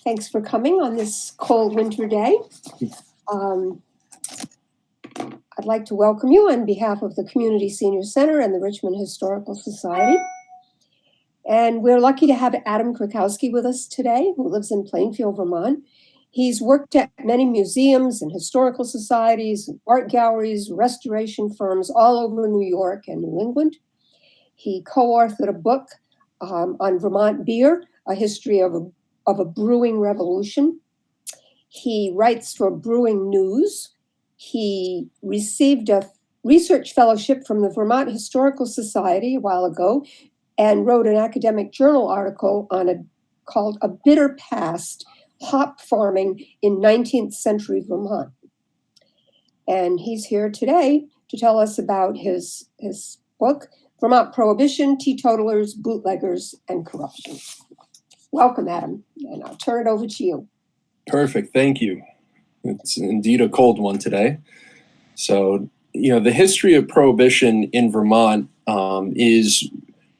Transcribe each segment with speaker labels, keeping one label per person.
Speaker 1: Thanks for coming on this cold winter day. I'd like to welcome you on behalf of the Community Senior Center and the Richmond Historical Society. And we're lucky to have Adam Krakowski with us today, who lives in Plainfield, Vermont. He's worked at many museums and historical societies, art galleries, restoration firms all over New York and New England. He co-authored a book on Vermont beer, a history of a brewing revolution. He writes for Brewing News. He received a research fellowship from the Vermont Historical Society a while ago and wrote an academic journal article called A Bitter Past, Hop Farming in 19th Century Vermont. And he's here today to tell us about his book, Vermont Prohibition, Teetotalers, Bootleggers, and Corruption. Welcome, Adam, and I'll turn it over to you.
Speaker 2: Perfect, thank you. It's indeed a cold one today. So, the history of Prohibition in Vermont is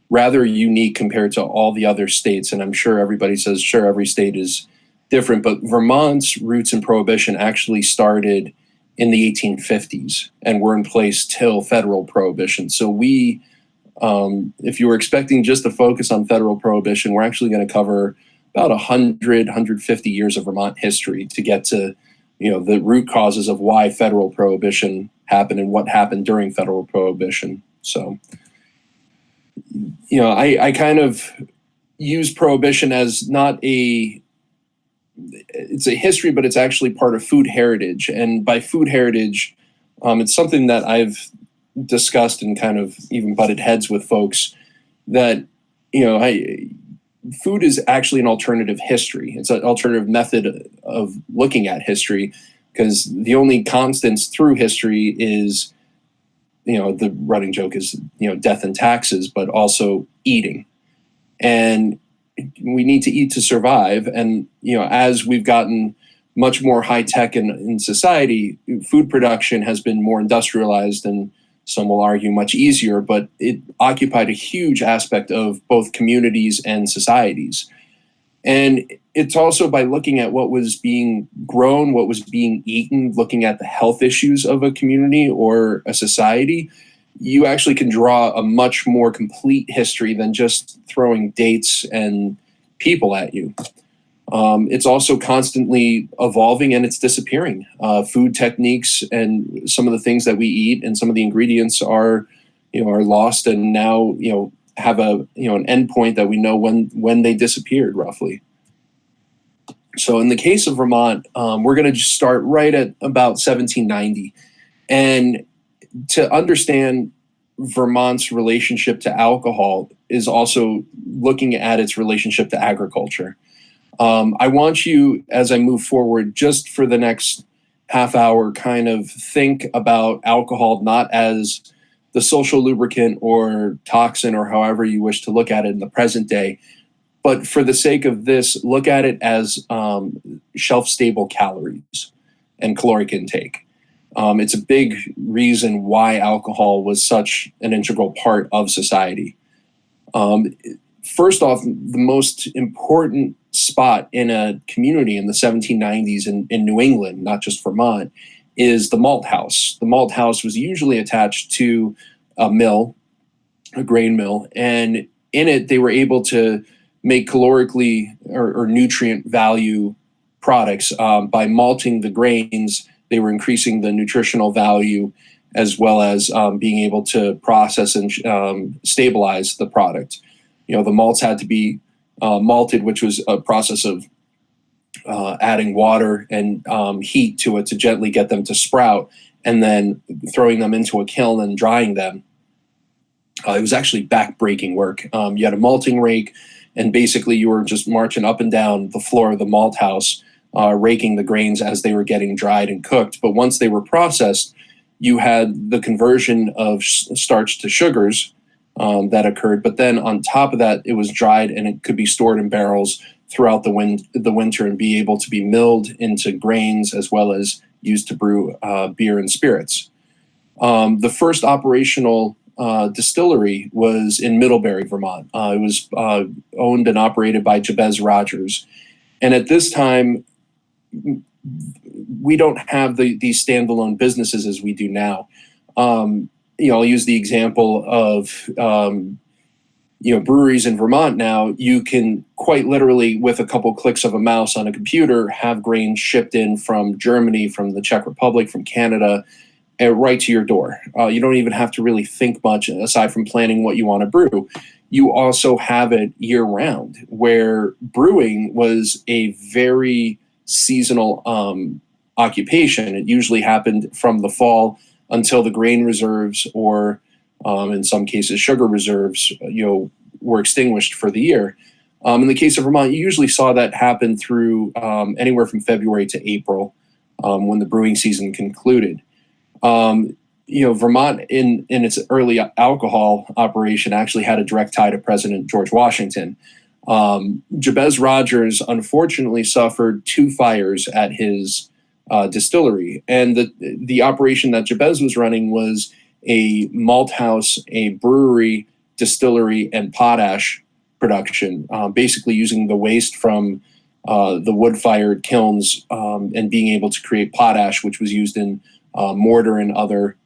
Speaker 2: rather unique compared to all the other states. And I'm sure everybody says, sure, every state is different, but Vermont's roots in Prohibition actually started in the 1850s and were in place till federal Prohibition. So we, if you were expecting just to focus on federal Prohibition, we're actually going to cover about 150 years of Vermont history to get to, the root causes of why federal Prohibition happened and what happened during federal Prohibition. So, I kind of use Prohibition as it's a history, but it's actually part of food heritage. And by food heritage, it's something that I've discussed and kind of even butted heads with folks that, food is actually an alternative history. It's an alternative method of looking at history because the only constants through history is, the running joke is, death and taxes, but also eating. And we need to eat to survive. And, as we've gotten much more high tech in society, food production has been more industrialized and some will argue much easier, but it occupied a huge aspect of both communities and societies. And it's also by looking at what was being grown, what was being eaten, looking at the health issues of a community or a society, you actually can draw a much more complete history than just throwing dates and people at you. It's also constantly evolving and it's disappearing. Food techniques and some of the things that we eat and some of the ingredients are lost and now, have an end point that we know when they disappeared roughly. So in the case of Vermont, we're going to just start right at about 1790. And to understand Vermont's relationship to alcohol is also looking at its relationship to agriculture. I want you, as I move forward, just for the next half hour, kind of think about alcohol not as the social lubricant or toxin or however you wish to look at it in the present day, but for the sake of this, look at it as shelf-stable calories and caloric intake. It's a big reason why alcohol was such an integral part of society. First off, the most important spot in a community in the 1790s in New England, not just Vermont, is the Malt House. The Malt House was usually attached to a mill, a grain mill, and in it they were able to make calorically or nutrient value products. By malting the grains, they were increasing the nutritional value as well as being able to process and stabilize the product. The malts had to be malted, which was a process of adding water and heat to it to gently get them to sprout, and then throwing them into a kiln and drying them. It was actually back-breaking work. You had a malting rake, and basically you were just marching up and down the floor of the malt house, raking the grains as they were getting dried and cooked. But once they were processed, you had the conversion of starch to sugars, that occurred, but then on top of that, it was dried and it could be stored in barrels throughout the winter and be able to be milled into grains as well as used to brew beer and spirits. The first operational distillery was in Middlebury, Vermont. It was owned and operated by Jabez Rogers, And at this time, we don't have these standalone businesses as we do now. I'll use the example of breweries in Vermont now. You can quite literally, with a couple clicks of a mouse on a computer, have grain shipped in from Germany, from the Czech Republic, from Canada, right to your door. You don't even have to really think much aside from planning what you want to brew. You also have it year round, where brewing was a very seasonal occupation. It usually happened from the fall until the grain reserves, or in some cases sugar reserves, were extinguished for the year. In the case of Vermont, you usually saw that happen through anywhere from February to April, when the brewing season concluded. Vermont in its early alcohol operation actually had a direct tie to President George Washington. Jabez Rogers unfortunately suffered 2 fires at his distillery, and the operation that Jabez was running was a malt house, a brewery, distillery, and potash production, basically using the waste from the wood-fired kilns and being able to create potash, which was used in mortar and other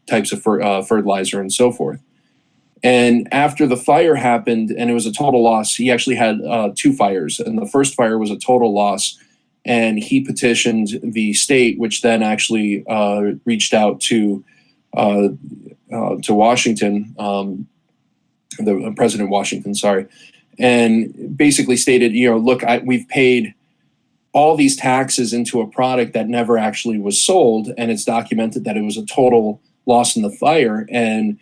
Speaker 2: types of fertilizer and so forth. And after the fire happened, and it was a total loss, he actually had 2 fires. And the first fire was a total loss. And he petitioned the state, which then actually reached out to Washington, the President Washington, sorry, and basically stated, look, we've paid all these taxes into a product that never actually was sold, and it's documented that it was a total loss in the fire. And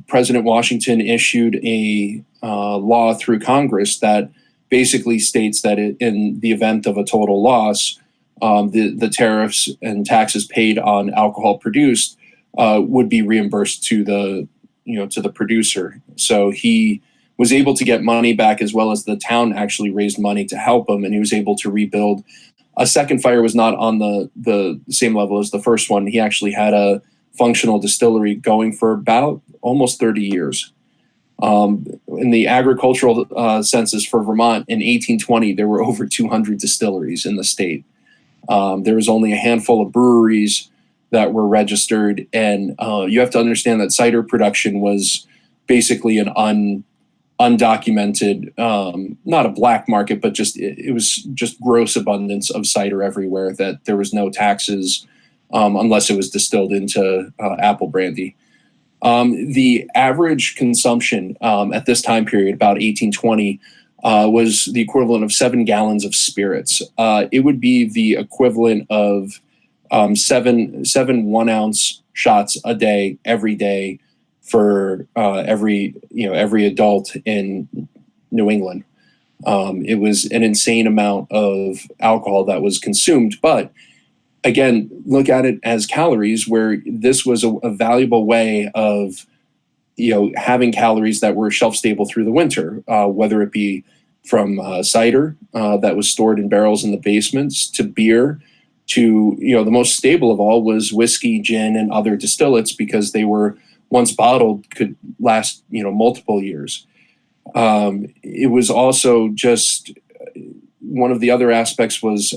Speaker 2: President Washington issued a law through Congress that basically states that in the event of a total loss, the tariffs and taxes paid on alcohol produced would be reimbursed to the producer. So he was able to get money back, as well as the town actually raised money to help him, and he was able to rebuild. A second fire was not on the same level as the first one. He actually had a functional distillery going for about almost 30 years. In the agricultural census for Vermont in 1820, there were over 200 distilleries in the state. There was only a handful of breweries that were registered, and you have to understand that cider production was basically an undocumented, not a black market, but it was just gross abundance of cider everywhere, that there was no taxes unless it was distilled into apple brandy. The average consumption at this time period, about 1820, was the equivalent of 7 gallons of spirits. It would be the equivalent of seven 1-ounce shots a day, every day, for every adult in New England. It was an insane amount of alcohol that was consumed, but again, look at it as calories, where this was a valuable way of, having calories that were shelf stable through the winter, whether it be from cider that was stored in barrels in the basements, to beer, to, the most stable of all was whiskey, gin, and other distillates, because they were, once bottled, could last, multiple years. It was also just one of the other aspects was,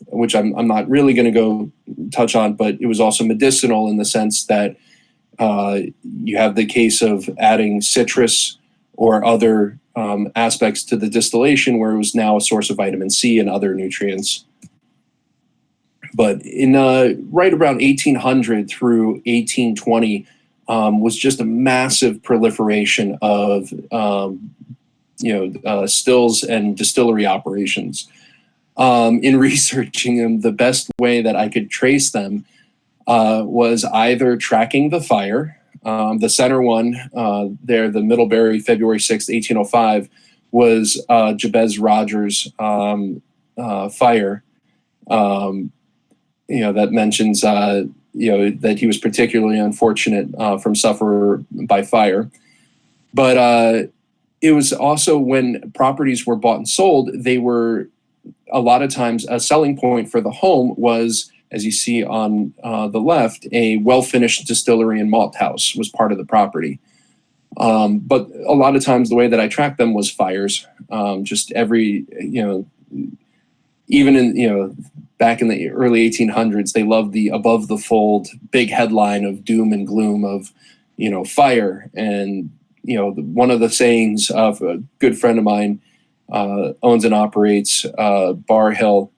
Speaker 2: which I'm not really going to go touch on, but it was also medicinal in the sense that you have the case of adding citrus or other aspects to the distillation, where it was now a source of vitamin C and other nutrients. But in right around 1800 through 1820 was just a massive proliferation of stills and distillery operations. In researching them, the best way that I could trace them was either tracking the fire. The center one there, the Middlebury, February 6th, 1805, was Jabez Rogers fire. That mentions, that he was particularly unfortunate from suffer by fire. But it was also when properties were bought and sold, they were a lot of times a selling point for the home was, as you see on the left, a well-finished distillery and malt house was part of the property. But a lot of times the way that I tracked them was fires. Just every, even in, back in the early 1800s, they loved the above the fold big headline of doom and gloom of, fire. And, one of the sayings of a good friend of mine owns and operates Bar Hill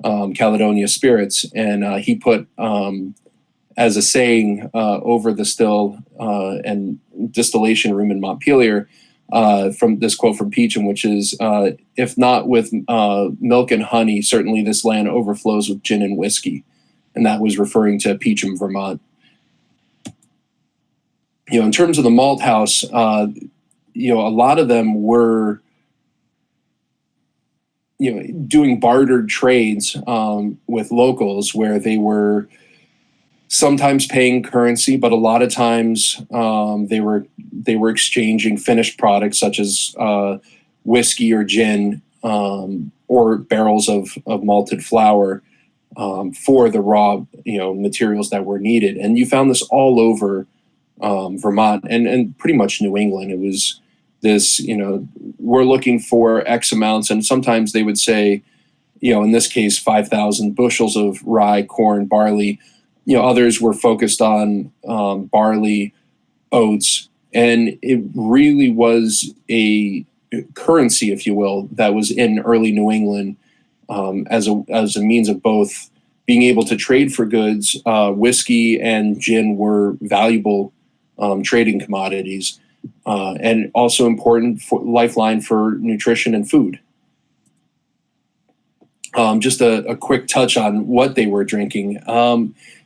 Speaker 2: Caledonia Spirits. And he put as a saying over the still and distillation room in Montpelier, from this quote from Peacham, which is, if not with milk and honey, certainly this land overflows with gin and whiskey. And that was referring to Peacham, Vermont. In terms of the Malt House, a lot of them were, doing bartered trades with locals where they were sometimes paying currency, but a lot of times they were exchanging finished products such as whiskey or gin, or barrels of malted flour for the raw materials that were needed. And you found this all over Vermont and pretty much New England. It was this, we're looking for X amounts, and sometimes they would say, in this case, 5,000 bushels of rye, corn, barley. Others were focused on barley, oats, and it really was a currency, if you will, that was in early New England as a means of both being able to trade for goods. Whiskey and gin were valuable trading commodities, and also important lifeline for nutrition and food. Just a quick touch on what they were drinking.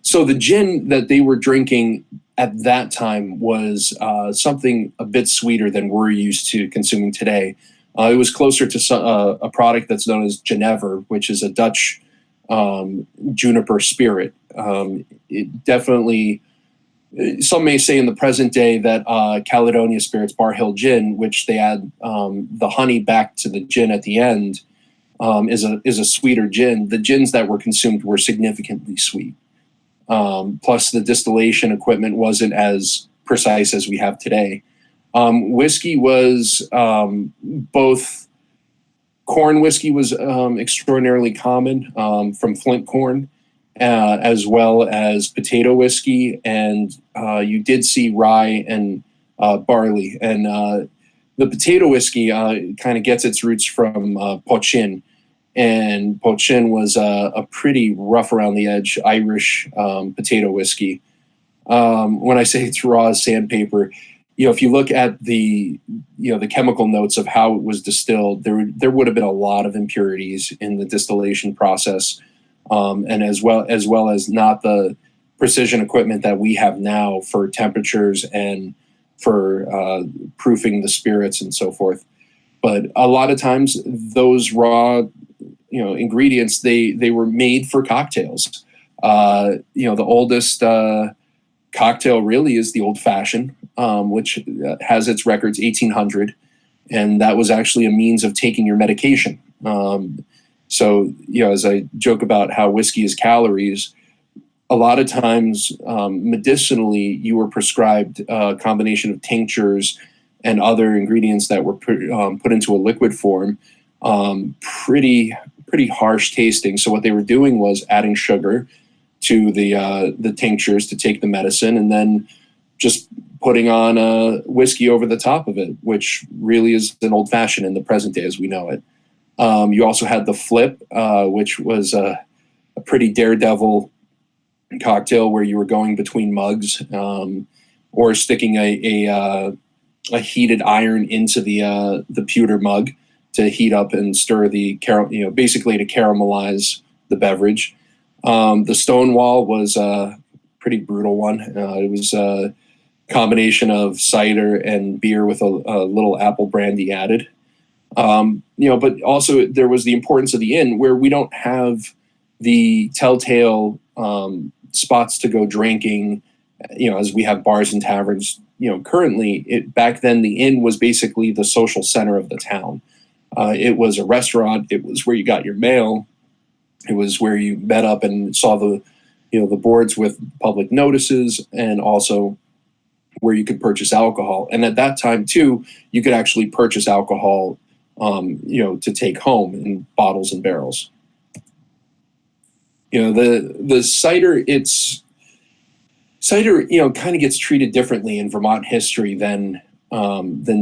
Speaker 2: So the gin that they were drinking at that time was something a bit sweeter than we're used to consuming today. It was closer to a product that's known as Genever, which is a Dutch juniper spirit. It definitely, some may say in the present day that Caledonia Spirits Bar Hill Gin, which they add the honey back to the gin at the end, is a sweeter gin. The gins that were consumed were significantly sweet. Plus the distillation equipment wasn't as precise as we have today. Whiskey was both corn whiskey was extraordinarily common from flint corn, as well as potato whiskey, and you did see rye and barley. And the potato whiskey kind of gets its roots from Pochin. And Pochin was a pretty rough around the edge Irish potato whiskey. When I say it's raw as sandpaper, if you look at the chemical notes of how it was distilled, there would have been a lot of impurities in the distillation process, and as well as not the precision equipment that we have now for temperatures and for proofing the spirits and so forth. But a lot of times those raw ingredients, they were made for cocktails. The oldest cocktail really is the old fashioned, which has its records 1800, and that was actually a means of taking your medication. So as I joke about how whiskey is calories, a lot of times medicinally you were prescribed a combination of tinctures and other ingredients that were put into a liquid form, pretty harsh tasting. So what they were doing was adding sugar to the tinctures to take the medicine, and then just putting on whiskey over the top of it, which really is an old fashioned in the present day as we know it. You also had the flip, which was a pretty daredevil cocktail where you were going between mugs, or sticking a heated iron into the pewter mug to heat up and stir basically to caramelize the beverage. The Stonewall was a pretty brutal one. It was a combination of cider and beer with a little apple brandy added. But also there was the importance of the inn, where we don't have the telltale spots to go drinking, as we have bars and taverns. Currently, back then the inn was basically the social center of the town. It was a restaurant. It was where you got your mail. It was where you met up and saw the boards with public notices, and also, where you could purchase alcohol. And at that time too, you could actually purchase alcohol, to take home in bottles and barrels. The cider, kind of gets treated differently in Vermont history than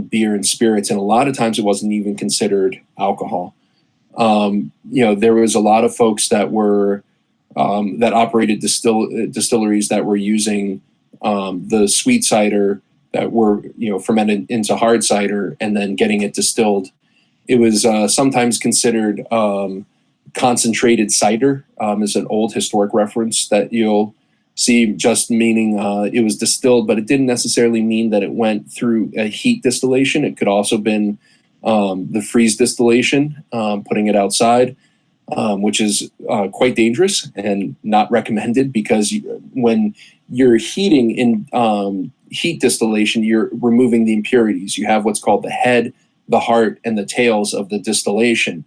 Speaker 2: beer and spirits, and a lot of times it wasn't even considered alcohol. There was a lot of folks that were that operated distilleries that were using the sweet cider that were fermented into hard cider and then getting it distilled. It was sometimes considered concentrated cider, is an old historic reference that you'll see, just meaning it was distilled, but it didn't necessarily mean that it went through a heat distillation. It could also been the freeze distillation, putting it outside, which is quite dangerous and not recommended, because when you're heating in heat distillation, you're removing the impurities. You have what's called the head, the heart, and the tails of the distillation.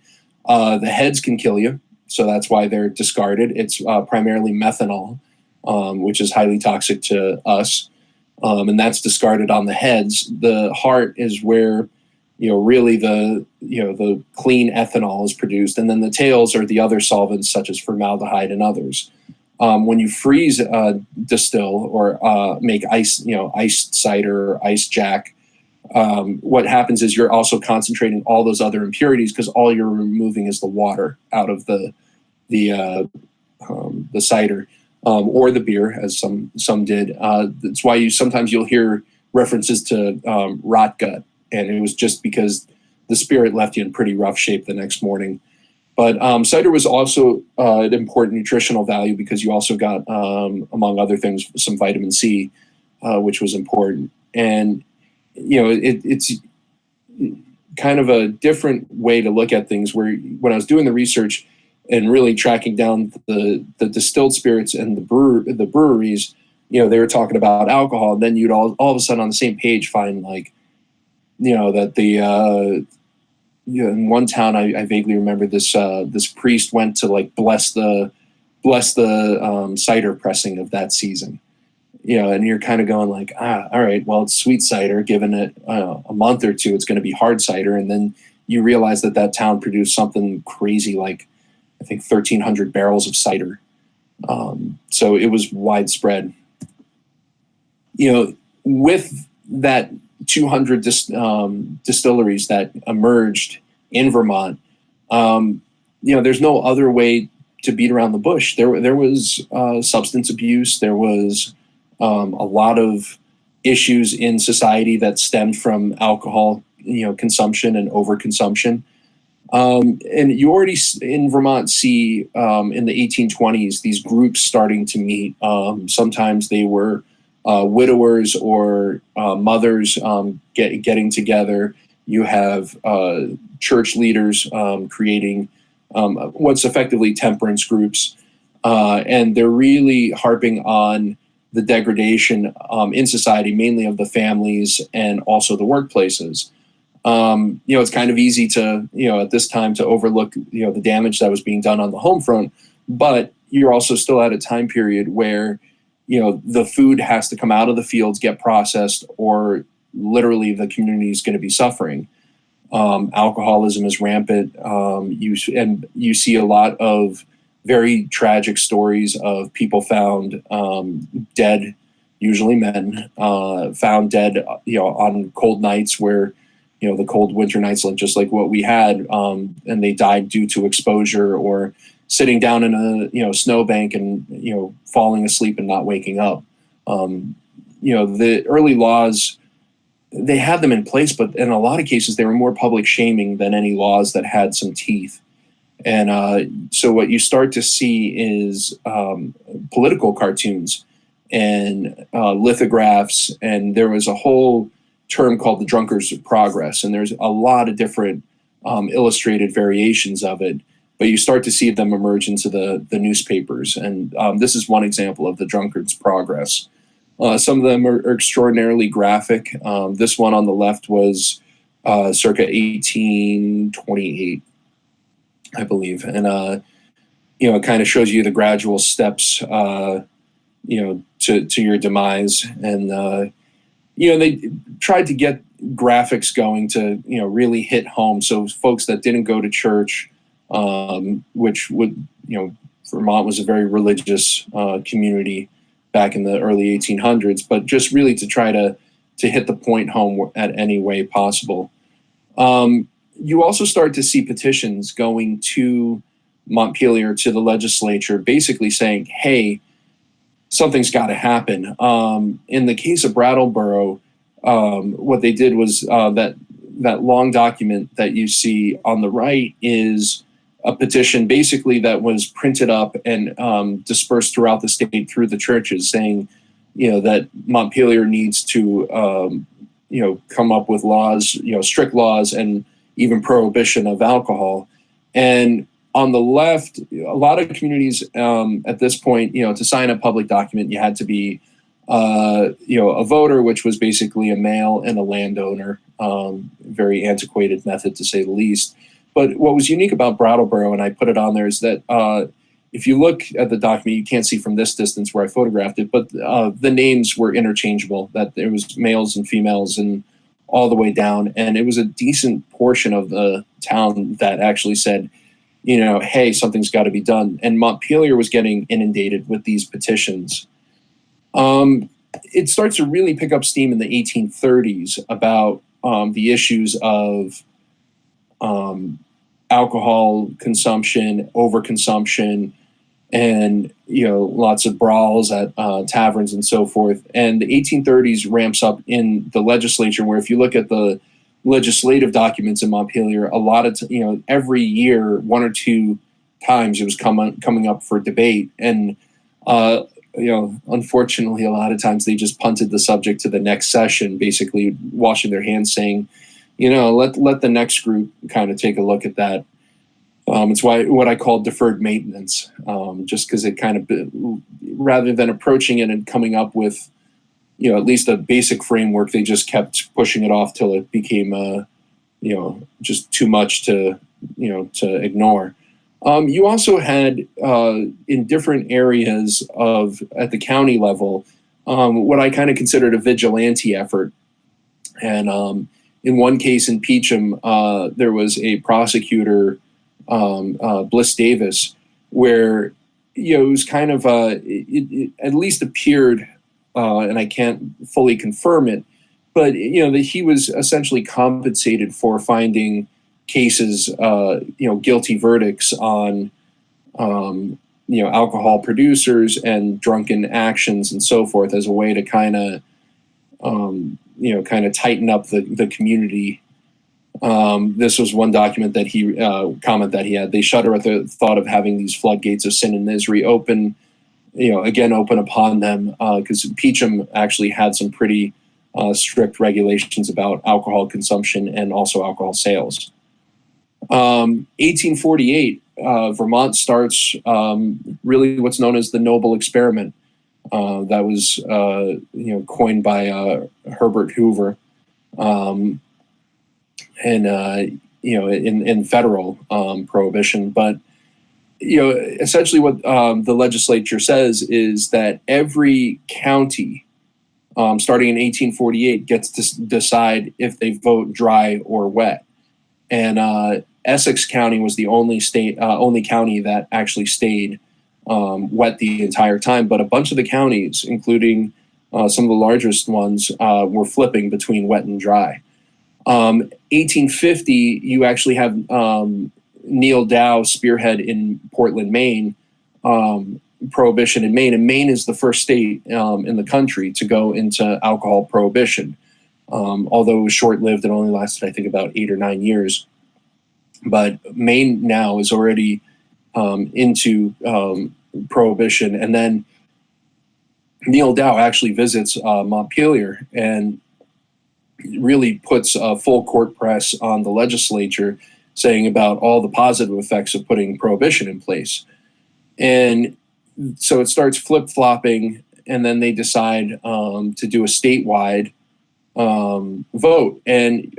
Speaker 2: The heads can kill you, so that's why they're discarded. It's primarily methanol, which is highly toxic to us, and that's discarded on the heads. The heart is where really the clean ethanol is produced, and then the tails are the other solvents such as formaldehyde and others. When you freeze, distill, or make iced cider or iced jack, what happens is you're also concentrating all those other impurities, because all you're removing is the water out of the cider, or the beer, as some did. That's why you'll hear references to rot gut, and it was just because the spirit left you in pretty rough shape the next morning. But cider was also an important nutritional value, because you also got, among other things, some vitamin C, which was important. And it's kind of a different way to look at things, where when I was doing the research and really tracking down the distilled spirits and the breweries, they were talking about alcohol, and then you'd all of a sudden on the same page find that in one town, I vaguely remember this priest went to bless the cider pressing of that season. And you're kind of going all right, well, it's sweet cider. Given it a month or two, it's going to be hard cider. And then you realize that town produced something crazy, I think 1,300 barrels of cider. So it was widespread. With that 200 distilleries that emerged in Vermont, there's no other way to beat around the bush. There was substance abuse. There was a lot of issues in society that stemmed from alcohol, consumption and overconsumption. And you already in Vermont see in the 1820s these groups starting to meet. Sometimes they were widowers or mothers getting together. You have church leaders creating what's effectively temperance groups, and they're really harping on the degradation in society, mainly of the families and also the workplaces. It's kind of easy to, at this time, to overlook, the damage that was being done on the home front, but you're also still at a time period where, the food has to come out of the fields, get processed, or literally the community is going to be suffering. Alcoholism is rampant. You see a lot of very tragic stories of people found dead, usually men, found dead, on cold nights where, the cold winter nights, just like what we had, and they died due to exposure or sitting down in a snowbank and falling asleep and not waking up. The early laws, they had them in place, but in a lot of cases they were more public shaming than any laws that had some teeth. And so what you start to see is political cartoons and lithographs, and there was a whole term called the Drunkard's Progress, and there's a lot of different illustrated variations of it, but you start to see them emerge into the newspapers, and this is one example of the Drunkard's Progress. Some of them are extraordinarily graphic. This one on the left was circa 1828, I believe, and it kind of shows you the gradual steps, to your demise, and they tried to get graphics going to, really hit home. So folks that didn't go to church, which would, Vermont was a very religious community back in the early 1800s, but just really to try to hit the point home at any way possible. You also start to see petitions going to Montpelier, to the legislature, basically saying, hey, something's got to happen. In the case of Brattleboro, what they did was that long document that you see on the right is a petition basically that was printed up and dispersed throughout the state through the churches, saying, that Montpelier needs to, come up with laws, strict laws and even prohibition of alcohol. And on the left, a lot of communities at this point, to sign a public document, you had to be, a voter, which was basically a male and a landowner. Very antiquated method, to say the least. But what was unique about Brattleboro, and I put it on there, is that if you look at the document, you can't see from this distance where I photographed it, but the names were interchangeable, that there was males and females and all the way down. And it was a decent portion of the town that actually said, hey, something's got to be done. And Montpelier was getting inundated with these petitions. It starts to really pick up steam in the 1830s about the issues of alcohol consumption, overconsumption, and lots of brawls at taverns and so forth. And the 1830s ramps up in the legislature, where if you look at the legislative documents in Montpelier, a lot of every year, one or two times, it was coming up for debate. And unfortunately, a lot of times they just punted the subject to the next session, basically washing their hands, saying, let the next group kind of take a look at that. It's what I call deferred maintenance, just because it kind of, rather than approaching it and coming up with, at least a basic framework, they just kept pushing it off till it became, just too much to ignore. You also had in different areas at the county level, what I kind of considered a vigilante effort. And in one case in Peacham, there was a prosecutor, Bliss Davis, where it was kind of it at least appeared, and I can't fully confirm it, but that he was essentially compensated for finding cases, guilty verdicts on alcohol producers and drunken actions and so forth, as a way to kind of tighten up the community. This was one document that comment that he had. They shudder at the thought of having these floodgates of sin and misery open upon them, because Peacham actually had some pretty strict regulations about alcohol consumption and also alcohol sales. 1848, Vermont starts really what's known as the Noble Experiment. That was coined by Herbert Hoover. In federal prohibition. But essentially what the legislature says is that every county, starting in 1848, gets to decide if they vote dry or wet. And Essex County was the only county that actually stayed wet the entire time. But a bunch of the counties, including some of the largest ones, were flipping between wet and dry. 1850, you actually have Neil Dow spearhead in Portland, Maine, prohibition in Maine. And Maine is the first state in the country to go into alcohol prohibition, although it was short-lived and only lasted, I think, about 8 or 9 years. But Maine now is already into prohibition. And then Neil Dow actually visits Montpelier and really puts a full court press on the legislature, saying about all the positive effects of putting prohibition in place. And so it starts flip-flopping, and then they decide to do a statewide vote. And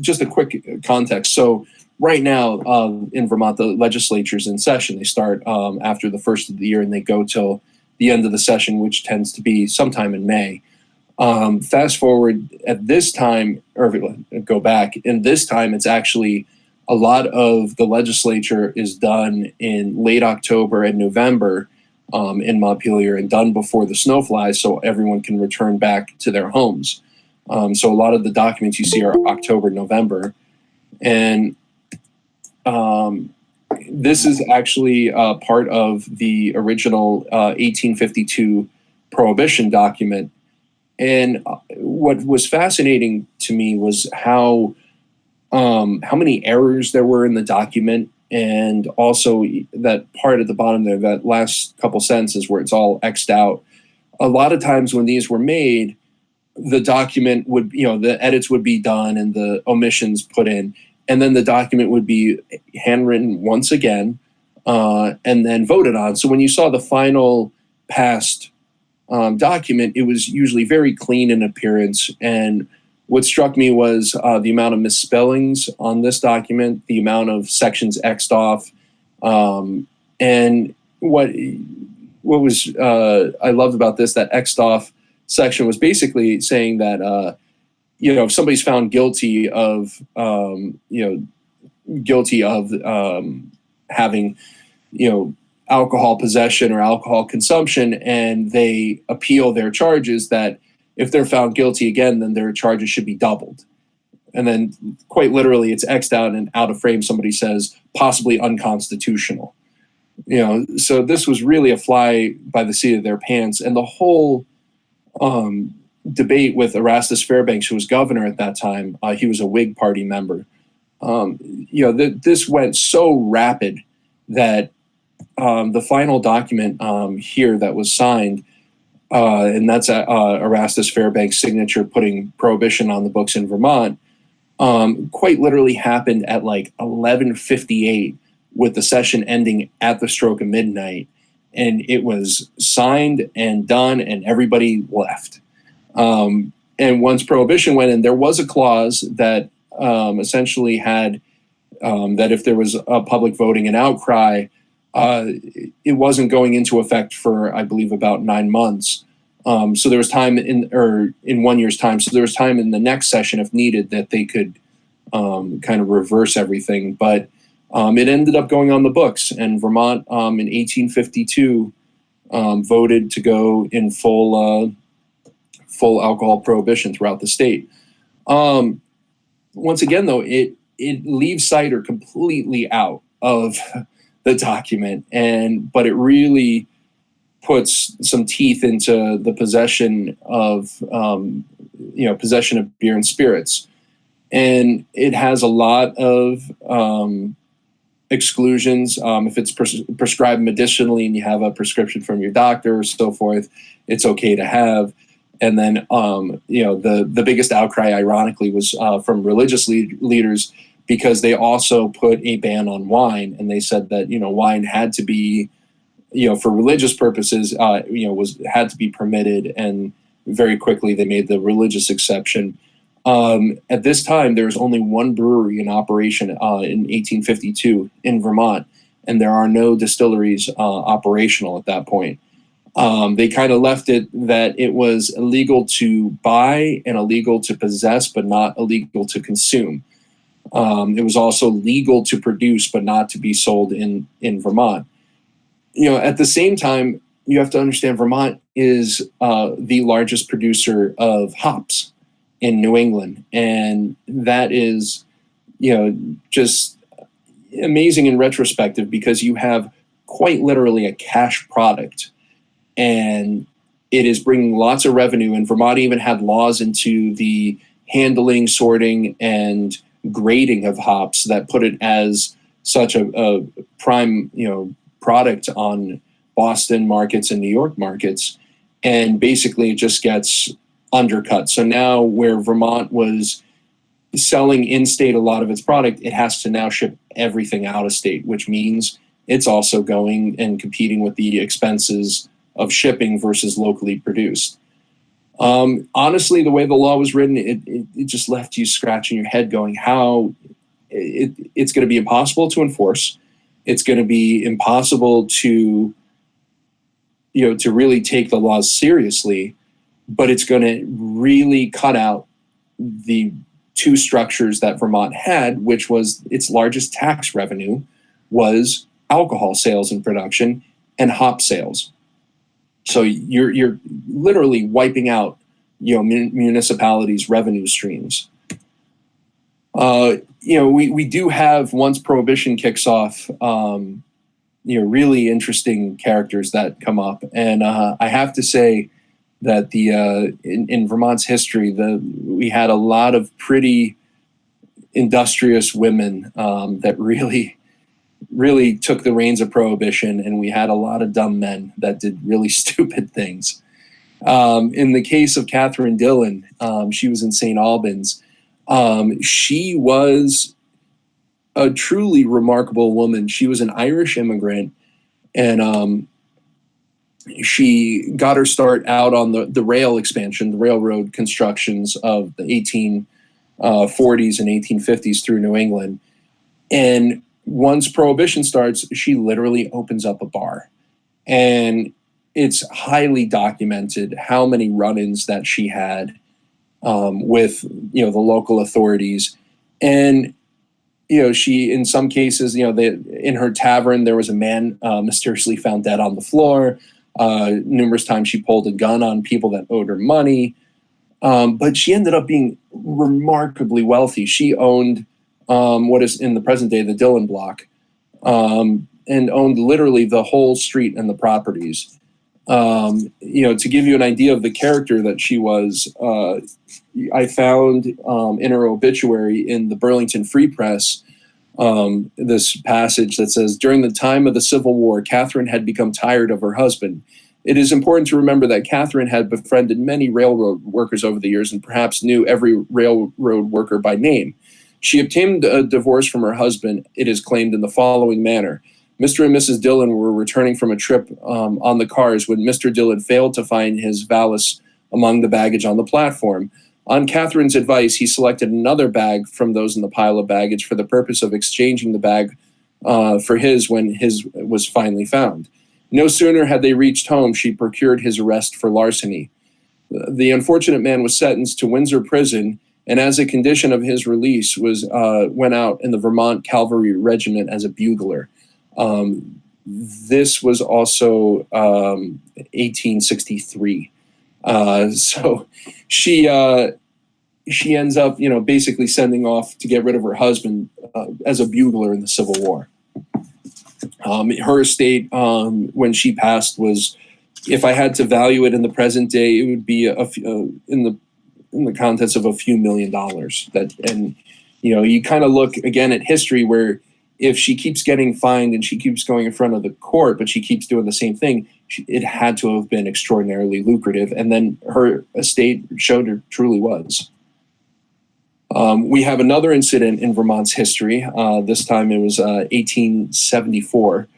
Speaker 2: just a quick context. So right now in Vermont, the legislature's in session. They start after the first of the year, and they go till the end of the session, which tends to be sometime in May. Fast forward at this time, or go back, in this time, it's actually a lot of the legislature is done in late October and November in Montpelier, and done before the snow flies, so everyone can return back to their homes. So a lot of the documents you see are October, November. And this is actually part of the original 1852 Prohibition document. And what was fascinating to me was how many errors there were in the document, and also that part at the bottom there, that last couple sentences where it's all X'd out. A lot of times when these were made, the document would, the edits would be done and the omissions put in, and then the document would be handwritten once again and then voted on. So when you saw the final passed document, it was usually very clean in appearance. And what struck me was the amount of misspellings on this document, the amount of sections X'd off, and what was I loved about this, that X'd off section was basically saying that if somebody's found guilty of having alcohol possession or alcohol consumption, and they appeal their charges, that if they're found guilty again, then their charges should be doubled. And then quite literally it's X'd out, and out of frame somebody says possibly unconstitutional. So this was really a fly by the seat of their pants. And the whole debate with Erastus Fairbanks, who was governor at that time, he was a Whig Party member. This went so rapid that the final document here that was signed, and that's Erastus Fairbanks' signature putting prohibition on the books in Vermont, quite literally happened at like 11:58, with the session ending at the stroke of midnight. And it was signed and done, and everybody left. And once prohibition went in, there was a clause that essentially had that if there was a public voting and outcry, it wasn't going into effect for, I believe, about 9 months. So there was time in 1 year's time. So there was time in the next session, if needed, that they could kind of reverse everything. But it ended up going on the books, and Vermont in 1852 voted to go in full alcohol prohibition throughout the state. Once again, though, it leaves cider completely out of the document, but it really puts some teeth into the possession of beer and spirits, and it has a lot of exclusions. If it's prescribed medicinally and you have a prescription from your doctor or so forth, it's okay to have. And then the biggest outcry, ironically, was from religious leaders, because they also put a ban on wine, and they said that wine had to be, for religious purposes, had to be permitted, and very quickly they made the religious exception. At this time, there was only one brewery in operation in 1852 in Vermont, and there are no distilleries operational at that point. They kind of left it that it was illegal to buy and illegal to possess, but not illegal to consume. It was also legal to produce, but not to be sold in Vermont. At the same time, you have to understand Vermont is the largest producer of hops in New England. And that is, just amazing in retrospective, because you have quite literally a cash product, and it is bringing lots of revenue. And Vermont even had laws into the handling, sorting, and grading of hops that put it as such a prime, product on Boston markets and New York markets. And basically it just gets undercut. So now, where Vermont was selling in-state a lot of its product, it has to now ship everything out of state, which means it's also going and competing with the expenses of shipping versus locally produced. Honestly, the way the law was written, it just left you scratching your head going, how it's going to be impossible to enforce. It's going to be impossible to really take the laws seriously. but it's going to really cut out the two structures that Vermont had, which was its largest tax revenue was alcohol sales and production and hop sales. So you're literally wiping out, municipalities' revenue streams. We do have, once Prohibition kicks off, really interesting characters that come up, and I have to say that in Vermont's history, we had a lot of pretty industrious women that really took the reins of Prohibition, and we had a lot of dumb men that did really stupid things. In the case of Catherine Dillon, she was in St. Albans. She was a truly remarkable woman. She was an Irish immigrant, and she got her start out on the rail expansion, the railroad constructions of the 1840s and 1850s through New England. And once Prohibition starts, she literally opens up a bar. And it's highly documented how many run-ins that she had with the local authorities. And she, in some cases, in her tavern, there was a man mysteriously found dead on the floor. Numerous times she pulled a gun on people that owed her money. But she ended up being remarkably wealthy. She owned what is in the present day the Dillon block, and owned literally the whole street and the properties. To give you an idea of the character that she was, I found in her obituary in the Burlington Free Press this passage that says, "During the time of the Civil War, Catherine had become tired of her husband. It is important to remember that Catherine had befriended many railroad workers over the years and perhaps knew every railroad worker by name. She obtained a divorce from her husband, it is claimed, in the following manner. Mr. and Mrs. Dillon were returning from a trip on the cars when Mr. Dillon failed to find his valise among the baggage on the platform. On Catherine's advice, he selected another bag from those in the pile of baggage for the purpose of exchanging the bag for his when his was finally found. No sooner had they reached home, she procured his arrest for larceny. The unfortunate man was sentenced to Windsor Prison, and as a condition of his release went out in the Vermont Cavalry Regiment as a bugler. This was also 1863. So she ends up, basically sending off to get rid of her husband as a bugler in the Civil War. Her estate, when she passed, was, if I had to value it in the present day, it would be in the contents of a few $1 million. You kind of look again at history where, if she keeps getting fined and she keeps going in front of the court, but she keeps doing the same thing, it had to have been extraordinarily lucrative. And then her estate showed it truly was. We have another incident in Vermont's history. This time it was 1874,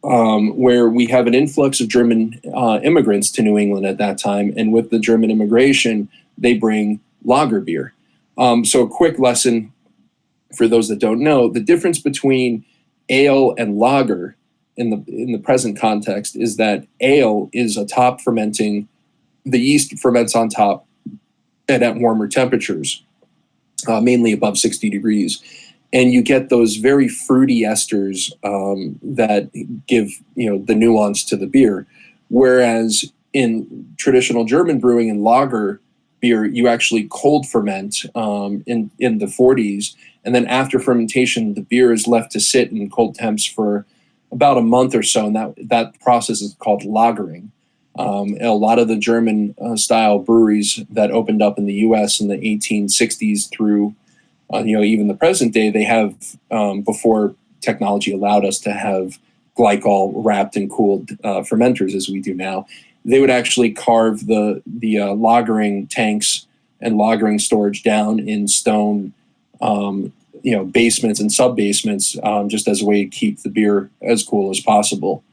Speaker 2: where we have an influx of German immigrants to New England at that time. And with the German immigration, they bring lager beer. So a quick lesson for those that don't know, the difference between ale and lager in the present context is that ale is a top fermenting, the yeast ferments on top and at warmer temperatures, mainly above 60 degrees. And you get those very fruity esters that give the nuance to the beer. Whereas in traditional German brewing and lager beer, you actually cold ferment in the 40s. And then after fermentation, the beer is left to sit in cold temps for about a month or so. And that process is called lagering. A lot of the German style breweries that opened up in the U.S. in the 1860s through, even the present day, they have, before technology allowed us to have glycol wrapped in cooled fermenters as we do now, they would actually carve the lagering tanks and lagering storage down in stone, basements and sub-basements, just as a way to keep the beer as cool as possible.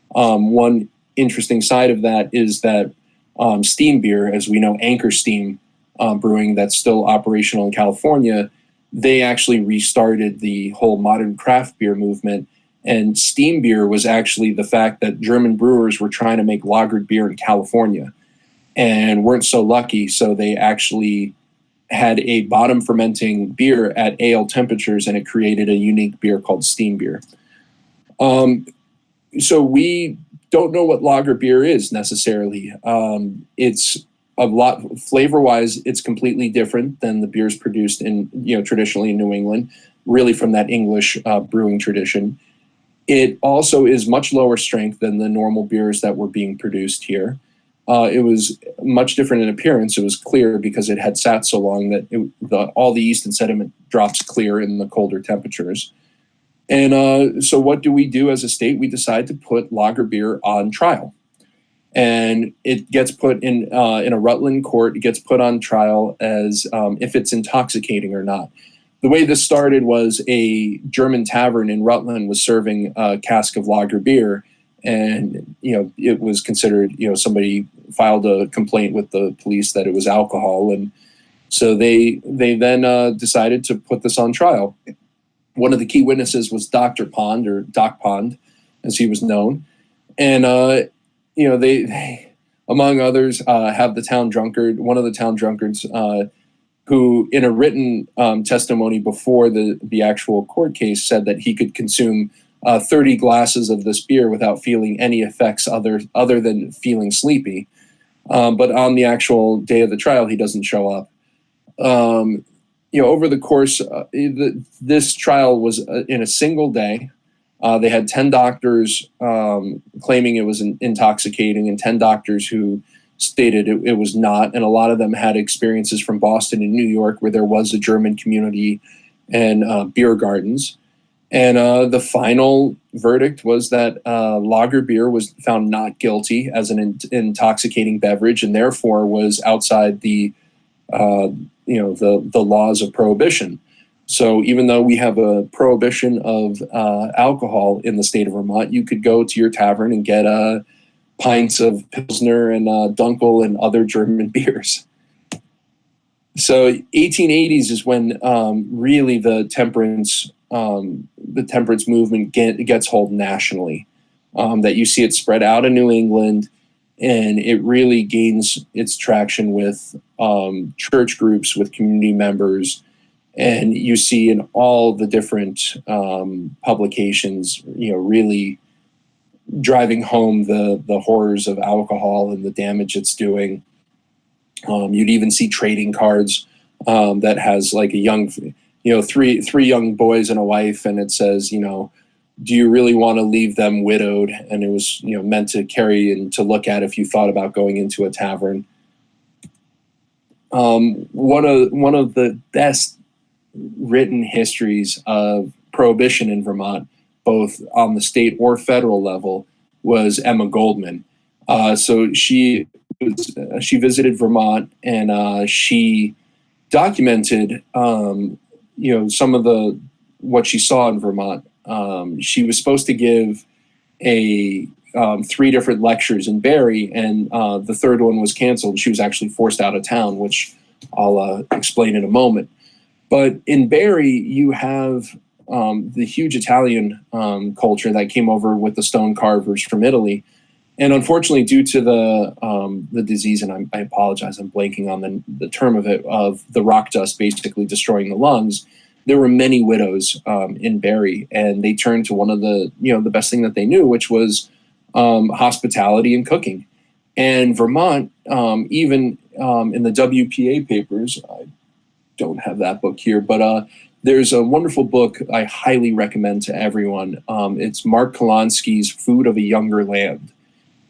Speaker 2: One interesting side of that is that steam beer, as we know, Anchor Steam Brewing, that's still operational in California, they actually restarted the whole modern craft beer movement. And steam beer was actually the fact that German brewers were trying to make lagered beer in California. and weren't so lucky. So they actually had a bottom fermenting beer at ale temperatures, and it created a unique beer called steam beer. So we don't know what lager beer is necessarily. It's a lot flavor-wise, it's completely different than the beers produced in, traditionally in New England, really from that English brewing tradition. It also is much lower strength than the normal beers that were being produced here. It was much different in appearance. It was clear because it had sat so long that all the yeast and sediment drops clear in the colder temperatures. And so what do we do as a state? We decide to put lager beer on trial. And it gets put in a Rutland court. It gets put on trial as if it's intoxicating or not. The way this started was a German tavern in Rutland was serving a cask of lager beer, and it was considered, somebody filed a complaint with the police that it was alcohol, and so they then decided to put this on trial. One of the key witnesses was Dr. Pond, or Doc Pond, as he was known, and they among others have the town drunkard, one of the town drunkards, who in a written testimony before the actual court case said that he could consume 30 glasses of this beer without feeling any effects other than feeling sleepy. But on the actual day of the trial, he doesn't show up. Over the course, this trial was in a single day. They had 10 doctors claiming it was intoxicating and 10 doctors who stated it was not, and a lot of them had experiences from Boston and New York where there was a German community and beer gardens. And the final verdict was that lager beer was found not guilty as an intoxicating beverage, and therefore was outside the laws of prohibition. So even though we have a prohibition of alcohol in the state of Vermont, you could go to your tavern and get pints of Pilsner and Dunkel and other German beers. So 1880s is when really the temperance movement gets hold nationally. That you see it spread out in New England, and it really gains its traction with church groups, with community members, and you see in all the different publications, really driving home the horrors of alcohol and the damage it's doing. You'd even see trading cards that has like a young, three young boys and a wife, and it says, do you really want to leave them widowed? And it was, meant to carry and to look at if you thought about going into a tavern. One of the best written histories of prohibition in Vermont, both on the state or federal level, was Emma Goldman. So she visited Vermont, and she documented, some of what she saw in Vermont. She was supposed to give 3 different lectures in Barrie, and the third one was canceled. She was actually forced out of town, which I'll explain in a moment. But in Barrie, you have the huge Italian culture that came over with the stone carvers from Italy. And unfortunately, due to the disease, and I apologize, I'm blanking on the term of it, of the rock dust basically destroying the lungs, there were many widows in Barrie, and they turned to one of the best thing that they knew, which was hospitality and cooking. And Vermont, even in the WPA papers, I don't have that book here, but there's a wonderful book I highly recommend to everyone. It's Mark Kolonsky's Food of a Younger Land.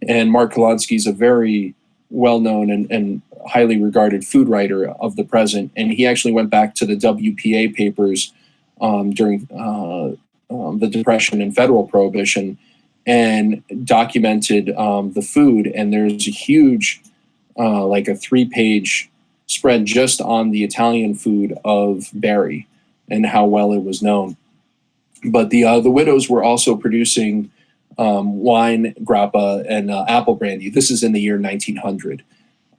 Speaker 2: And Mark Kolonsky is a very well-known and highly regarded food writer of the present. And he actually went back to the WPA papers during the Depression and federal prohibition and documented the food. And there's a huge, like a 3-page spread just on the Italian food of Barrie and how well it was known. But the widows were also producing wine, grappa, and apple brandy. This is in the year 1900.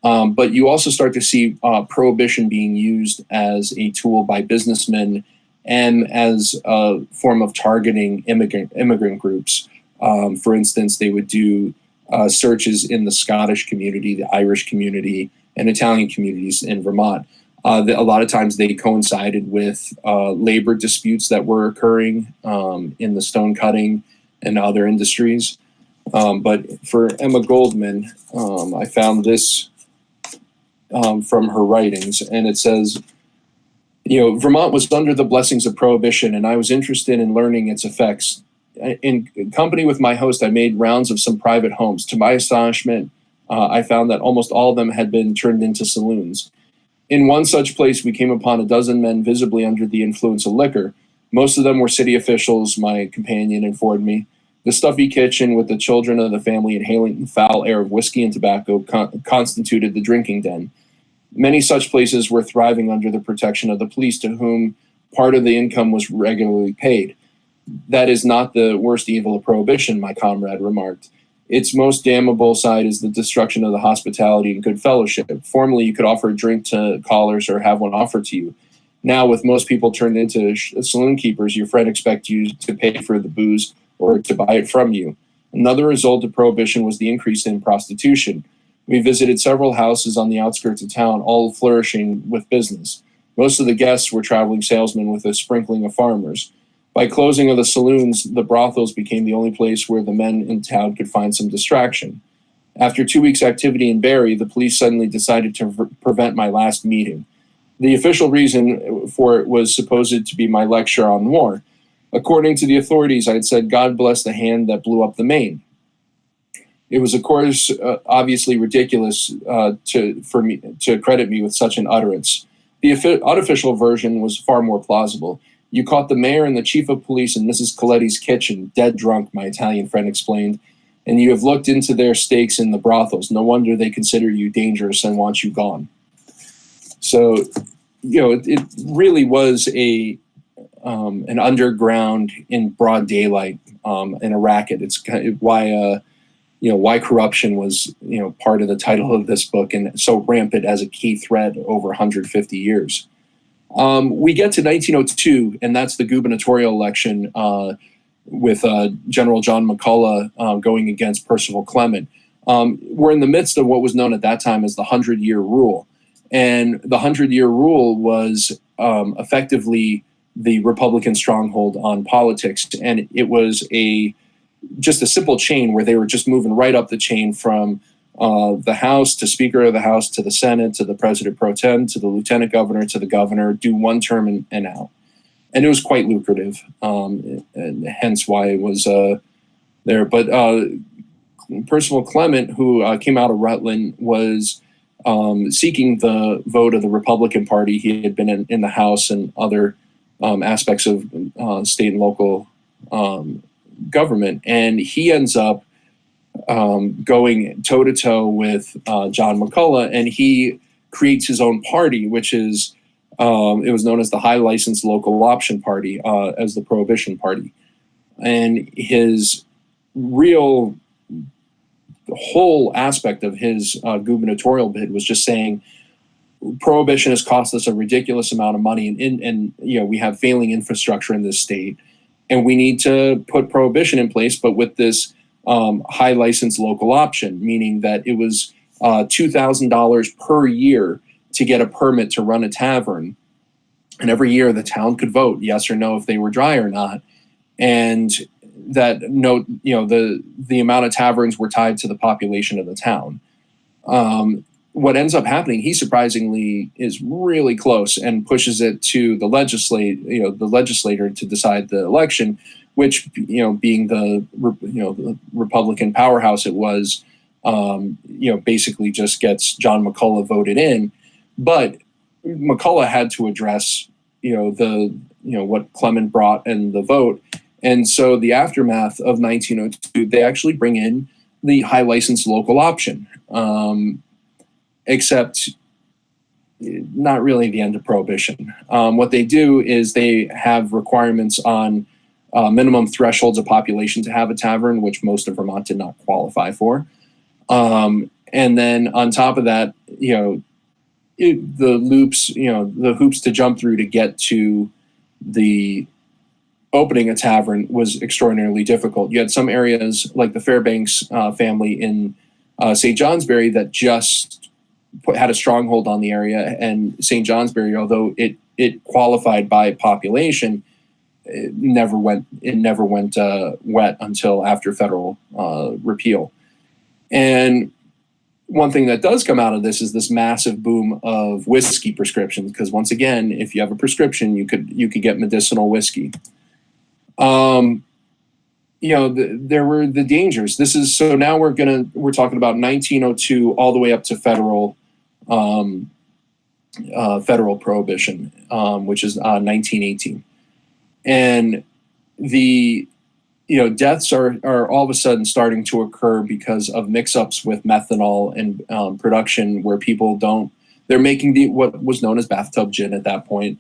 Speaker 2: But you also start to see prohibition being used as a tool by businessmen and as a form of targeting immigrant groups. For instance, they would do searches in the Scottish community, the Irish community, and Italian communities in Vermont. A lot of times they coincided with labor disputes that were occurring in the stone cutting and other industries. But for Emma Goldman, I found this from her writings, and it says, Vermont was under the blessings of Prohibition, and I was interested in learning its effects. In company with my host, I made rounds of some private homes. To my astonishment, I found that almost all of them had been turned into saloons. In one such place, we came upon a dozen men visibly under the influence of liquor. Most of them were city officials, my companion informed me. The stuffy kitchen with the children of the family inhaling the foul air of whiskey and tobacco constituted the drinking den. Many such places were thriving under the protection of the police, to whom part of the income was regularly paid. That is not the worst evil of Prohibition, my comrade remarked. Its most damnable side is the destruction of the hospitality and good fellowship. Formerly, you could offer a drink to callers or have one offered to you. Now, with most people turned into saloon keepers, your friend expects you to pay for the booze or to buy it from you. Another result of Prohibition was the increase in prostitution. We visited several houses on the outskirts of town, all flourishing with business. Most of the guests were traveling salesmen with a sprinkling of farmers. By closing of the saloons, the brothels became the only place where the men in town could find some distraction. After 2 weeks' activity in Barrie, the police suddenly decided to prevent my last meeting. The official reason for it was supposed to be my lecture on war. According to the authorities, I had said, "God bless the hand that blew up the Maine." It was, of course, obviously ridiculous for me to credit me with such an utterance. The unofficial version was far more plausible. "You caught the mayor and the chief of police in Mrs. Coletti's kitchen, dead drunk," my Italian friend explained, "and you have looked into their stakes in the brothels. No wonder they consider you dangerous and want you gone." So, it really was an underground in broad daylight and a racket. It's kind of why corruption was, part of the title of this book, and so rampant as a key thread over 150 years. We get to 1902, and that's the gubernatorial election with General John McCulloch going against Percival Clement. We're in the midst of what was known at that time as the 100-Year Rule. And the 100-Year Rule was effectively the Republican stronghold on politics. And it was just a simple chain where they were just moving right up the chain from the House to Speaker of the House to the Senate to the President pro tem to the Lieutenant Governor to the Governor, do one term and out. And it was quite lucrative, and hence why it was there. But Percival Clement, who came out of Rutland, was seeking the vote of the Republican Party. He had been in the House and other aspects of state and local government, and he ends up going toe-to-toe with John McCulloch, and he creates his own party, which is it was known as the High License Local Option Party, as the Prohibition Party. And his whole aspect of his gubernatorial bid was just saying, Prohibition has cost us a ridiculous amount of money, and we have failing infrastructure in this state, and we need to put Prohibition in place, but with this high license local option, meaning that it was $2,000 per year to get a permit to run a tavern. And every year the town could vote yes or no if they were dry or not. And that the amount of taverns were tied to the population of the town. What ends up happening, he surprisingly is really close and pushes it to the legislator to decide the election, which, being the Republican powerhouse it was, basically just gets John McCulloch voted in. But McCulloch had to address, what Clement brought and the vote. And so the aftermath of 1902, they actually bring in the high license local option, except not really the end of Prohibition. What they do is they have requirements on minimum thresholds of population to have a tavern, which most of Vermont did not qualify for. And then on top of that, the hoops to jump through to get to the opening a tavern was extraordinarily difficult. You had some areas like the Fairbanks family in St. Johnsbury that just had a stronghold on the area, and St. Johnsbury, although it qualified by population, it never went wet until after federal repeal. And one thing that does come out of this is this massive boom of whiskey prescriptions, because once again, if you have a prescription, you could get medicinal whiskey. There were the dangers. So now we're talking about 1902 all the way up to federal prohibition, which is 1918, and the deaths are all of a sudden starting to occur because of mix-ups with methanol and production, where they're making what was known as bathtub gin at that point.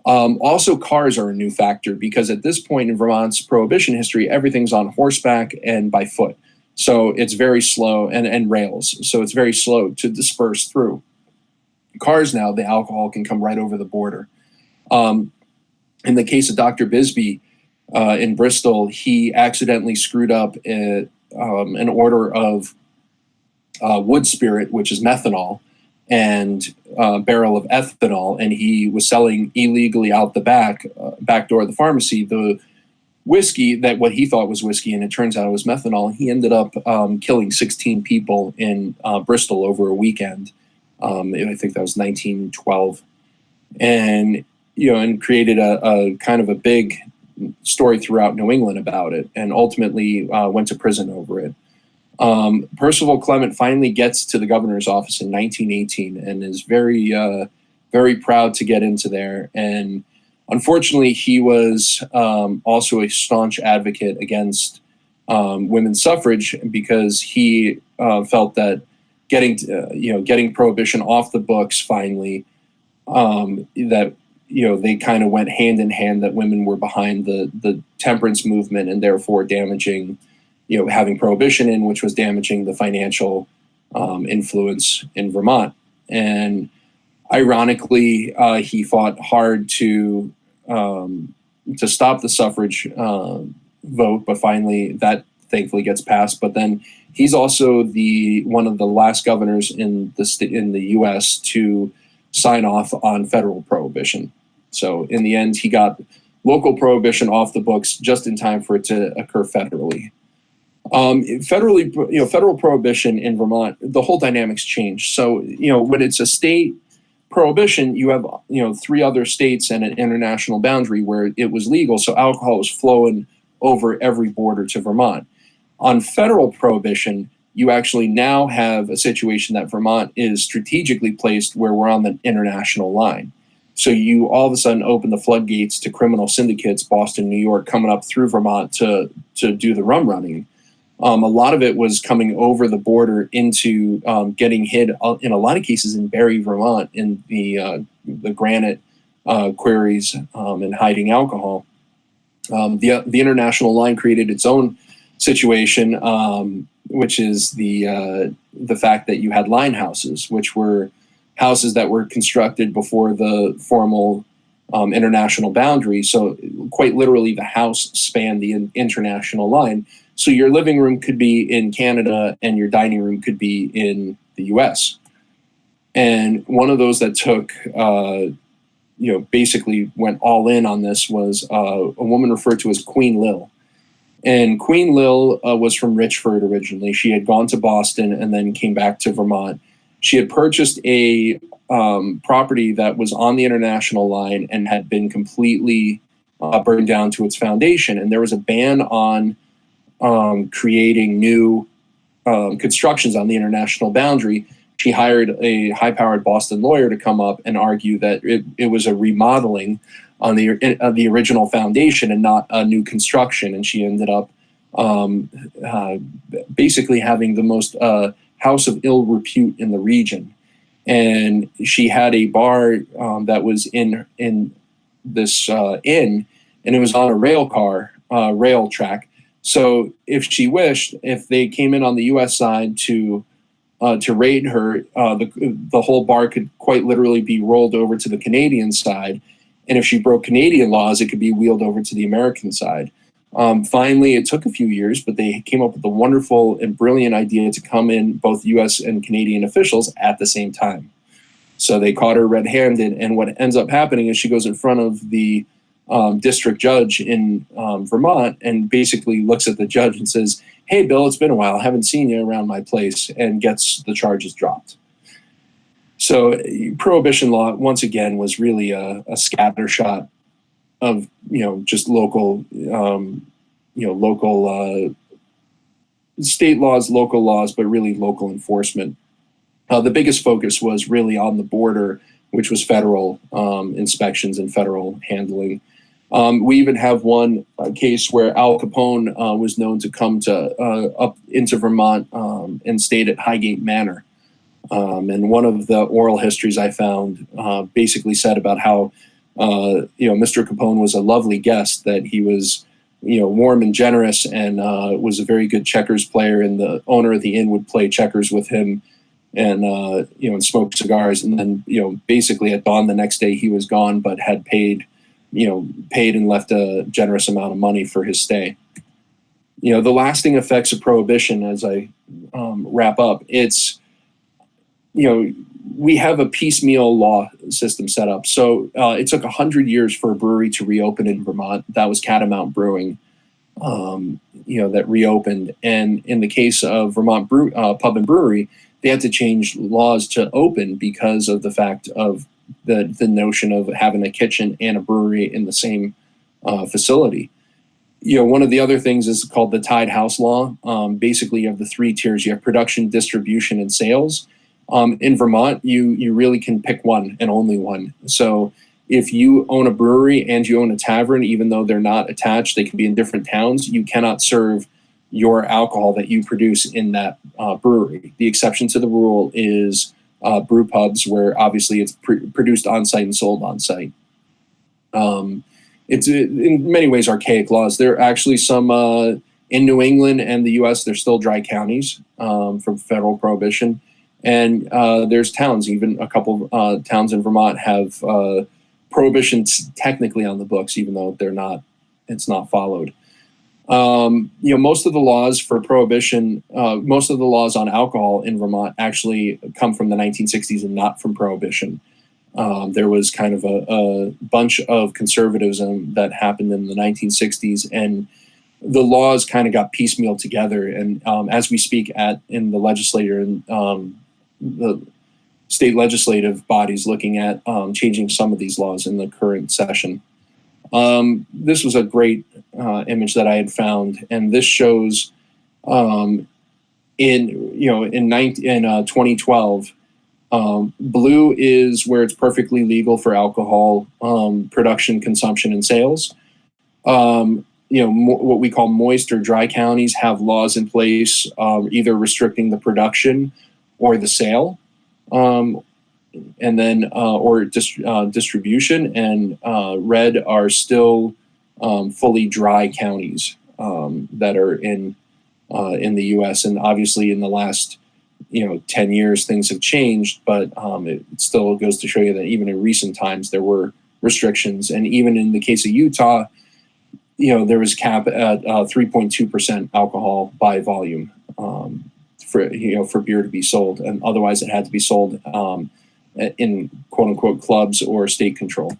Speaker 2: Also, cars are a new factor, because at this point in Vermont's prohibition history, everything's on horseback and by foot. So it's very slow, and rails. So it's very slow to disperse through. Cars now, the alcohol can come right over the border. In the case of Dr. Bisbee in Bristol, he accidentally screwed up an order of wood spirit, which is methanol, and a barrel of ethanol, and he was selling illegally out the back door of the pharmacy the whiskey, that what he thought was whiskey, and it turns out it was methanol. He ended up killing 16 people in Bristol over a weekend. I think that was 1912, and created a kind of a big story throughout New England about it, and ultimately went to prison over it. Percival Clement finally gets to the governor's office in 1918 and is very, very proud to get into there. And unfortunately, he was also a staunch advocate against women's suffrage, because he felt that getting prohibition off the books finally, that they kind of went hand in hand, that women were behind the temperance movement, and therefore damaging, having prohibition in, which was damaging the financial influence in Vermont. And ironically, he fought hard to stop the suffrage vote, but finally that thankfully gets passed. But then he's also one of the last governors in the U.S. to sign off on federal prohibition. So in the end, he got local prohibition off the books just in time for it to occur federally. Federal prohibition in Vermont, the whole dynamics changed. So, when it's a state prohibition, you have, 3 other states and an international boundary where it was legal. So alcohol was flowing over every border to Vermont. On federal prohibition, you actually now have a situation that Vermont is strategically placed where we're on the international line. So you all of a sudden open the floodgates to criminal syndicates, Boston, New York, coming up through Vermont to do the rum running. A lot of it was coming over the border into getting hid in a lot of cases in Barre, Vermont, in the granite quarries and hiding alcohol. The international line created its own situation, which is the fact that you had line houses, which were houses that were constructed before the formal international boundary. So quite literally, the house spanned the international line. So your living room could be in Canada and your dining room could be in the US. And one of those that took, basically went all in on this was a woman referred to as Queen Lil. And Queen Lil was from Richford originally. She had gone to Boston and then came back to Vermont. She had purchased a property that was on the international line and had been completely burned down to its foundation. And there was a ban on creating new constructions on the international boundary. She hired a high-powered Boston lawyer to come up and argue that it was a remodeling on the original foundation and not a new construction. And she ended up basically having the most house of ill repute in the region. And she had a bar that was in this inn, and it was on a rail track. So if she wished, if they came in on the U.S. side to raid her, the whole bar could quite literally be rolled over to the Canadian side, And if she broke Canadian laws, it could be wheeled over to the American side. Finally, it took a few years, but they came up with the wonderful and brilliant idea to come in both U.S. and Canadian officials at the same time. So they caught her red-handed, and what ends up happening is she goes in front of the district judge in Vermont and basically looks at the judge and says, "Hey, Bill, it's been a while. I haven't seen you around my place," and gets the charges dropped. So Prohibition law, once again, was really a scattershot of, just local, local state laws, local laws, but really local enforcement. The biggest focus was really on the border, which was federal inspections and federal handling. We even have one case where Al Capone was known to come up into Vermont and stayed at Highgate Manor. And one of the oral histories I found basically said about how Mr. Capone was a lovely guest, that he was warm and generous, and was a very good checkers player, and the owner of the inn would play checkers with him and and smoke cigars, and then basically at dawn the next day he was gone, but had paid and left a generous amount of money for his stay. The lasting effects of Prohibition, as I wrap up, it's we have a piecemeal law system set up. So it took 100 years for a brewery to reopen in Vermont. That was Catamount Brewing, that reopened. And in the case of Vermont Pub and Brewery, they had to change laws to open because of the fact of the notion of having a kitchen and a brewery in the same facility. One of the other things is called the Tied House Law. Basically, you have the three tiers. You have production, distribution, and sales. In Vermont, you really can pick one and only one. So if you own a brewery and you own a tavern, even though they're not attached, they can be in different towns, you cannot serve your alcohol that you produce in that brewery. The exception to the rule is brew pubs, where obviously it's produced on-site and sold on-site. It's in many ways archaic laws. There are actually some in New England and the U.S., there's still dry counties from federal prohibition. And there's towns, even a couple towns in Vermont have prohibitions technically on the books, even though it's not followed. Most of the laws for prohibition, most of the laws on alcohol in Vermont actually come from the 1960s and not from prohibition. There was kind of a bunch of conservatism that happened in the 1960s, and the laws kind of got piecemeal together. And as we speak in the legislature and the state legislative bodies looking at changing some of these laws in the current session. This was a great image that I had found, and this shows in 2012, blue is where it's perfectly legal for alcohol production, consumption, and sales. What we call moist or dry counties have laws in place either restricting the production or the sale, and then or distribution. And red are still fully dry counties that are in the U.S. And obviously, in the last 10 years, things have changed, but it still goes to show you that even in recent times there were restrictions. And even in the case of Utah, there was cap at 3.2% alcohol by volume for beer to be sold, and otherwise it had to be sold in quote unquote clubs or state control.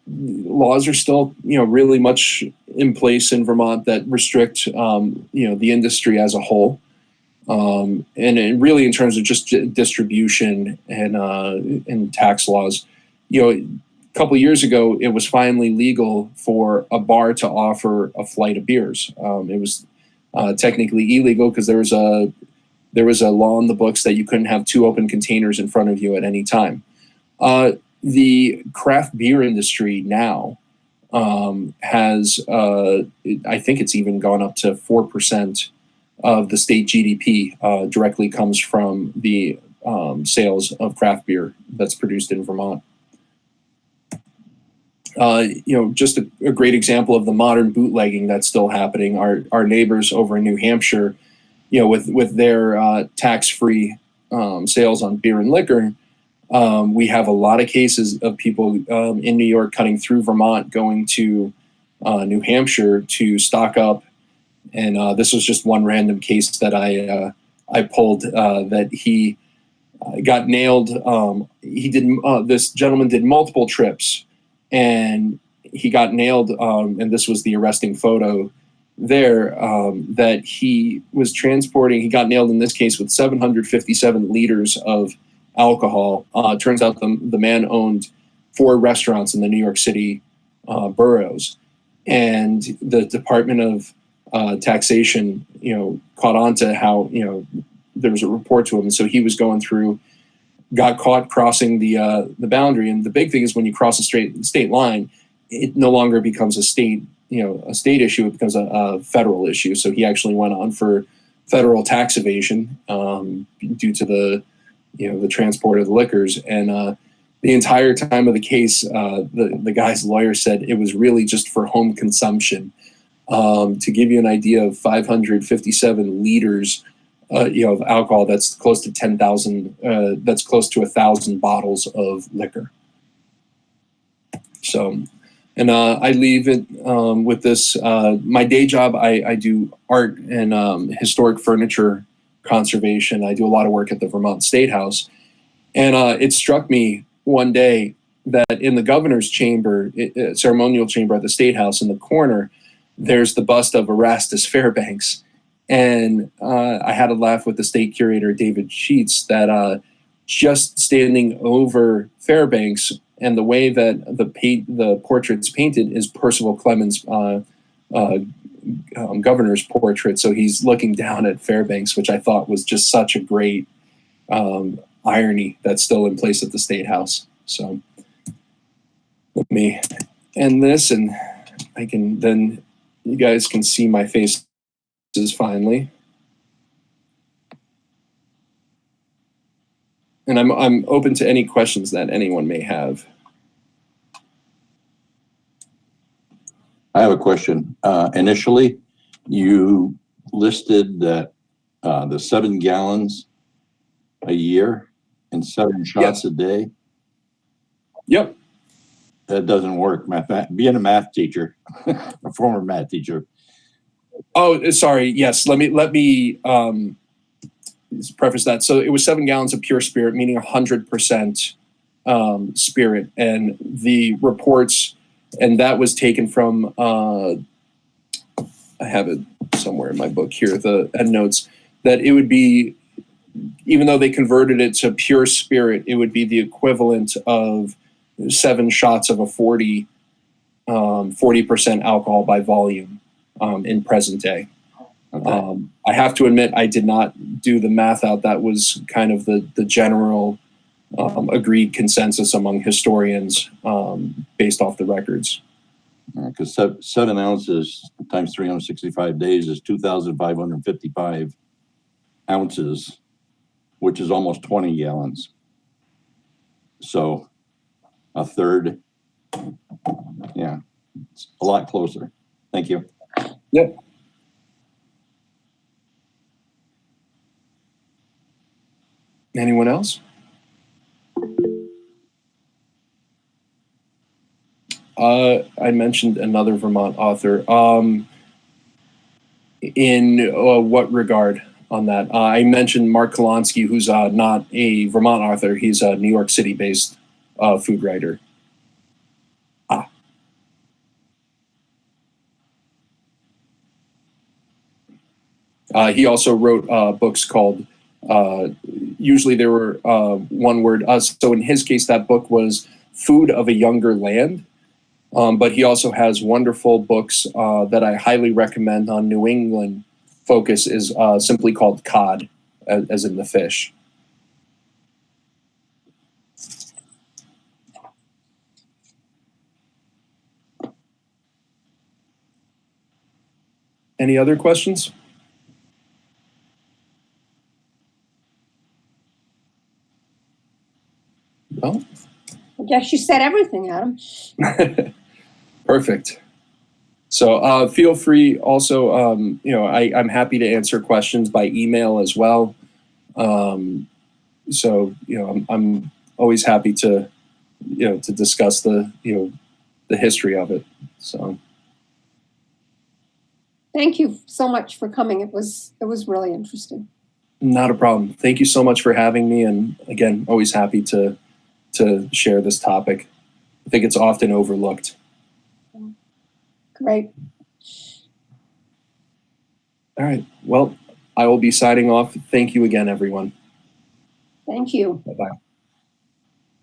Speaker 2: Laws are still really much in place in Vermont that restrict the industry as a whole, and really in terms of just distribution and tax laws. A couple of years ago, it was finally legal for a bar to offer a flight of beers. It was technically illegal because there was a law in the books that you couldn't have two open containers in front of you at any time. The craft beer industry now has, I think it's even gone up to 4% of the state GDP directly comes from the sales of craft beer that's produced in Vermont. Just a great example of the modern bootlegging that's still happening. Our neighbors over in New Hampshire, with their tax-free sales on beer and liquor, We have a lot of cases of people in New York cutting through Vermont, going to New Hampshire to stock up. And this was just one random case that I pulled that he got nailed. This gentleman did multiple trips, and he got nailed. And this was the arresting photo there, that he was transporting. He got nailed in this case with 757 liters of alcohol. Turns out the man owned 4 restaurants in the New York City boroughs, and the Department of Taxation, caught on to how, there was a report to him, and so he was going through, got caught crossing the boundary. And the big thing is, when you cross a state line, it no longer becomes a state issue; it becomes a federal issue. So he actually went on for federal tax evasion due to the transport of the liquors. And the entire time of the case, the guy's lawyer said it was really just for home consumption. To give you an idea of 557 liters, of alcohol, that's close to 10,000. That's close to 1,000 bottles of liquor. So, and I leave it with this. My day job, I do art and historic furniture conservation. I do a lot of work at the Vermont State House, and it struck me one day that in the governor's chamber, ceremonial chamber at the State House, in the corner, there's the bust of Erastus Fairbanks. And I had a laugh with the state curator, David Sheets, that just standing over Fairbanks, and the way that the portrait's painted is Percival Clemens' governor's portrait. So he's looking down at Fairbanks, which I thought was just such a great irony that's still in place at the State House. So let me end this, and I can then, you guys can see my faces finally. And I'm open to any questions that anyone may have.
Speaker 3: I have a question. Initially, you listed that the 7 gallons a year and 7 shots a day.
Speaker 2: Yep.
Speaker 3: That doesn't work. Being a math teacher, a former math teacher.
Speaker 2: Oh, sorry. Yes. Let me preface that. So it was 7 gallons of pure spirit, meaning 100% spirit, and the reports, and that was taken from. I have it somewhere in my book here. The endnotes, that it would be, even though they converted it to pure spirit, it would be the equivalent of 7 shots of a 40% alcohol by volume in present day. Okay. I have to admit, I did not do the math out. That was kind of the general agreed consensus among historians based off the records.
Speaker 3: Because 7 ounces times 365 days is 2,555 ounces, which is almost 20 gallons. So a third, yeah, it's a lot closer. Thank you.
Speaker 2: Yep. Anyone else? I mentioned another Vermont author. In what regard on that? I mentioned Mark Kolonsky, who's not a Vermont author. He's a New York City-based food writer. He also wrote books called, usually they were one word. So in his case, that book was Food of a Younger Land. But he also has wonderful books that I highly recommend on New England focus, is simply called Cod, as in the fish. Any other questions? Well,
Speaker 1: I guess you said everything, Adam.
Speaker 2: Perfect. So feel free also, I'm happy to answer questions by email as well. So, I'm always happy to, to discuss the history of it. So
Speaker 1: Thank you so much for coming. It was really interesting.
Speaker 2: not a problem. Thank you so much for having me. And again, always happy to share this topic. I think it's often overlooked.
Speaker 1: Great.
Speaker 2: All right. Well, I will be signing off. Thank you again, everyone.
Speaker 1: Thank you.
Speaker 2: Bye-bye.